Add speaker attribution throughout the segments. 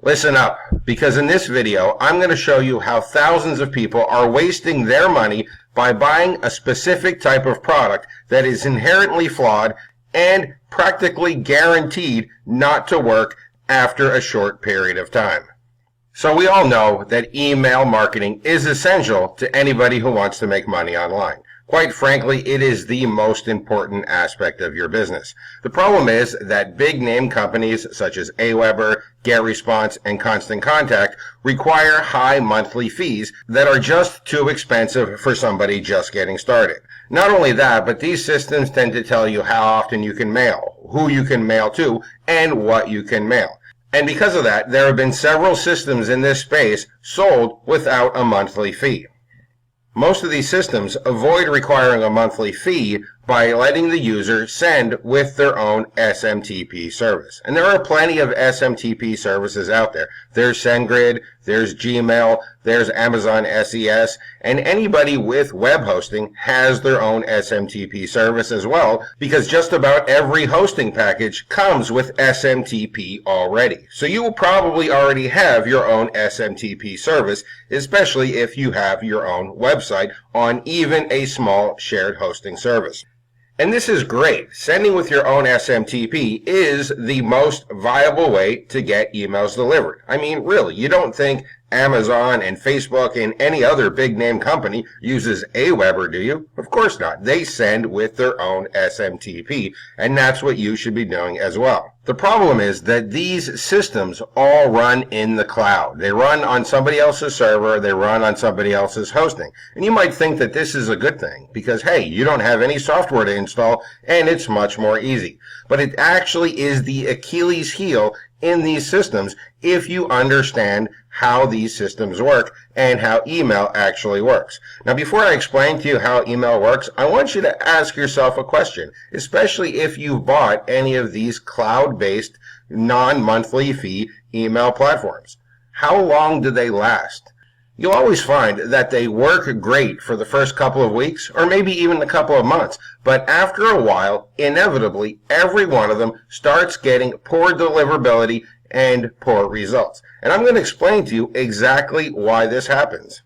Speaker 1: Listen up, because in this video, I'm going to show you how thousands of people are wasting their money by buying a specific type of product that is inherently flawed and practically guaranteed not to work after a short period of time. So we all know that email marketing is essential to anybody who wants to make money online. Quite frankly, it is the most important aspect of your business. The problem is that big name companies such as Aweber, GetResponse, and Constant Contact require high monthly fees that are just too expensive for somebody just getting started. Not only that, but these systems tend to tell you how often you can mail, who you can mail to, and what you can mail. And because of that, there have been several systems in this space sold without a monthly fee. Most of these systems avoid requiring a monthly fee by letting the user send with their own SMTP service. And there are plenty of SMTP services out there. There's SendGrid, there's Gmail, there's Amazon SES, and anybody with web hosting has their own SMTP service as well, because just about every hosting package comes with SMTP already. So you will probably already have your own SMTP service, especially if you have your own website on even a small shared hosting service. And this is great. Sending with your own SMTP is the most viable way to get emails delivered. I mean, really, you don't think Amazon and Facebook and any other big name company uses Aweber, do you? Of course not. They send with their own SMTP, and that's what you should be doing as well. The problem is that these systems all run in the cloud. They run on somebody else's server, they run on somebody else's hosting. And you might think that this is a good thing because, hey, you don't have any software to install and it's much more easy. But it actually is the Achilles heel in these systems if you understand how these systems work and how email actually works. Now, before I explain to you how email works, I want you to ask yourself a question, especially if you've bought any of these cloud-based, non-monthly fee email platforms. How long do they last? You'll always find that they work great for the first couple of weeks or maybe even a couple of months, but after a while, inevitably, every one of them starts getting poor deliverability and poor results. And I'm going to explain to you exactly why this happens.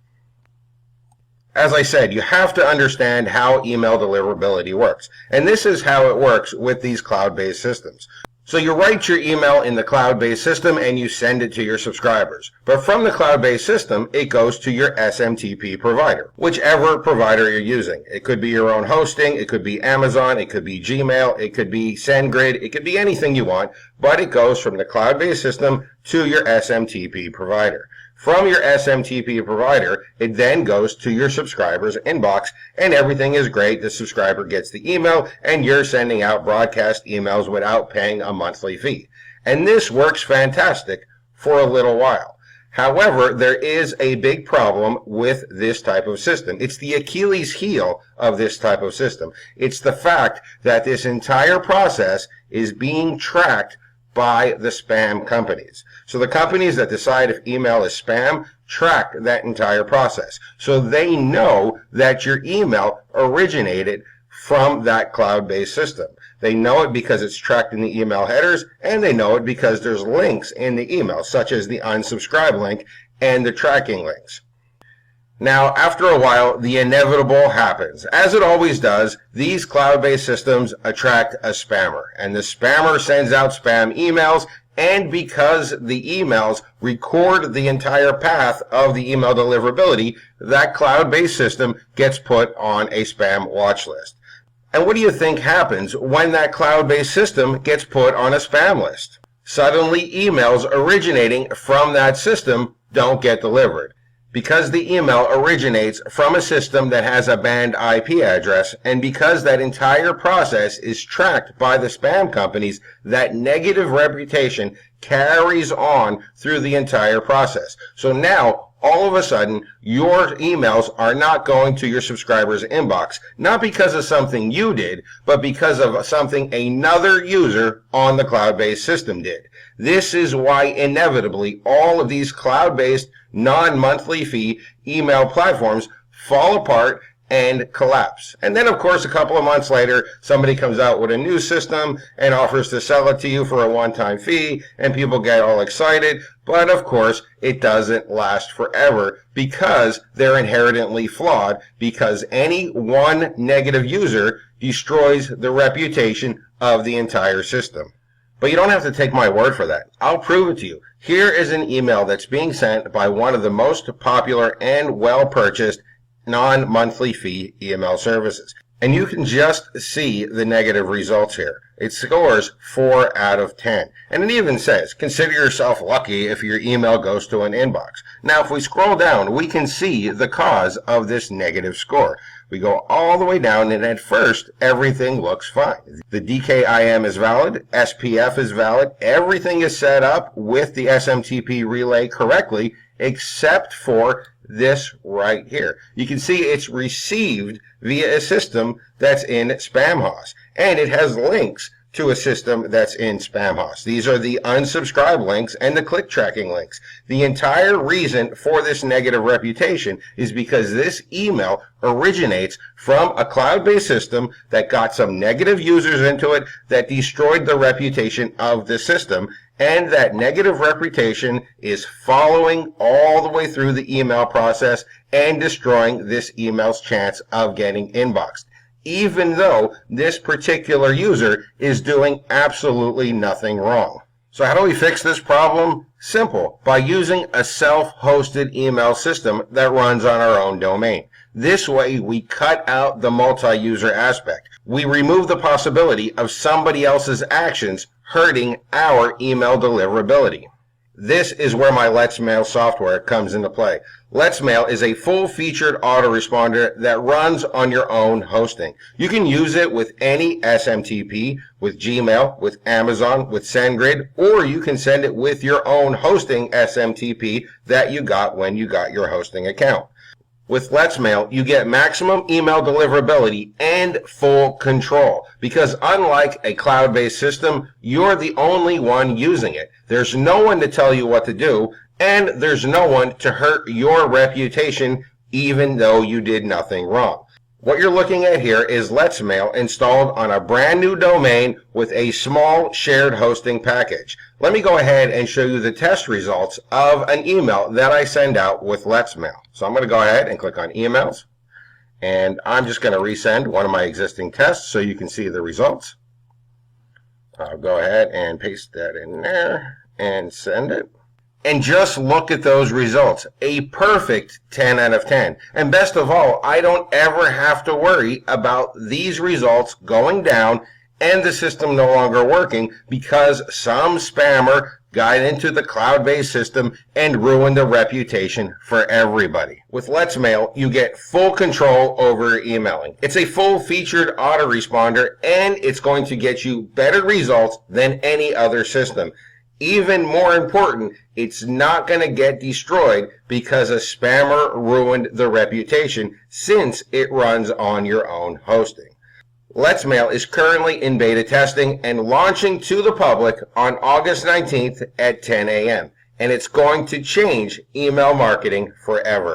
Speaker 1: As I said, you have to understand how email deliverability works. And this is how it works with these cloud-based systems. So you write your email in the cloud-based system and you send it to your subscribers. But from the cloud-based system, it goes to your SMTP provider, whichever provider you're using. It could be your own hosting, it could be Amazon, it could be Gmail, it could be SendGrid, it could be anything you want, but it goes from the cloud-based system to your SMTP provider. From your SMTP provider, it then goes to your subscriber's inbox, and everything is great. The subscriber gets the email, and you're sending out broadcast emails without paying a monthly fee. And this works fantastic for a little while. However, there is a big problem with this type of system. It's the Achilles heel of this type of system. It's the fact that this entire process is being tracked by the spam companies. So the companies that decide if email is spam track that entire process. So they know that your email originated from that cloud-based system. They know it because it's tracked in the email headers, and they know it because there's links in the email, such as the unsubscribe link and the tracking links. Now, after a while, the inevitable happens. As it always does, these cloud-based systems attract a spammer, and the spammer sends out spam emails, and because the emails record the entire path of the email deliverability, that cloud-based system gets put on a spam watch list. And what do you think happens when that cloud-based system gets put on a spam list? Suddenly, emails originating from that system don't get delivered. Because the email originates from a system that has a banned IP address, and because that entire process is tracked by the spam companies, that negative reputation carries on through the entire process. So now, all of a sudden, your emails are not going to your subscriber's inbox, not because of something you did, but because of something another user on the cloud-based system did. This is why inevitably all of these cloud-based non-monthly fee email platforms fall apart and collapse. And then, of course, a couple of months later, somebody comes out with a new system and offers to sell it to you for a one-time fee, and people get all excited. But, of course, it doesn't last forever because they're inherently flawed, because any one negative user destroys the reputation of the entire system. But you don't have to take my word for that. I'll prove it to you. Here is an email that's being sent by one of the most popular and well-purchased non-monthly fee email services. And you can just see the negative results here. It scores 4 out of 10. And it even says, consider yourself lucky if your email goes to an inbox. Now, if we scroll down, we can see the cause of this negative score. We go all the way down, and at first, everything looks fine. The DKIM is valid, SPF is valid, everything is set up with the SMTP relay correctly, except for this right here. You can see it's received via a system that's in SpamHoss, and it has links to a system that's in SpamHoss. These are the unsubscribe links and the click tracking links. The entire reason for this negative reputation is because this email originates from a cloud-based system that got some negative users into it that destroyed the reputation of the system, and that negative reputation is following all the way through the email process and destroying this email's chance of getting inboxed, even though this particular user is doing absolutely nothing wrong. So how do we fix this problem? Simple, by using a self-hosted email system that runs on our own domain. This way, we cut out the multi-user aspect. We remove the possibility of somebody else's actions hurting our email deliverability. This is where my LetsMail software comes into play. LetsMail is a full-featured autoresponder that runs on your own hosting. You can use it with any SMTP, with Gmail, with Amazon, with SendGrid, or you can send it with your own hosting SMTP that you got when you got your hosting account. With LetsMail, you get maximum email deliverability and full control, because unlike a cloud-based system, you're the only one using it. There's no one to tell you what to do, and there's no one to hurt your reputation even though you did nothing wrong. What you're looking at here is LetsMail installed on a brand new domain with a small shared hosting package. Let me go ahead and show you the test results of an email that I send out with LetsMail. So I'm going to go ahead and click on emails, and I'm just going to resend one of my existing tests so you can see the results. I'll go ahead and paste that in there and send it. And just look at those results. A perfect 10 out of 10. And best of all, I don't ever have to worry about these results going down and the system no longer working because some spammer got into the cloud-based system and ruined the reputation for everybody. With LetsMail, you get full control over emailing. It's a full-featured autoresponder, and it's going to get you better results than any other system. Even more important, it's not going to get destroyed because a spammer ruined the reputation since it runs on your own hosting. LetsMail is currently in beta testing and launching to the public on August 19th at 10 a.m. And it's going to change email marketing forever.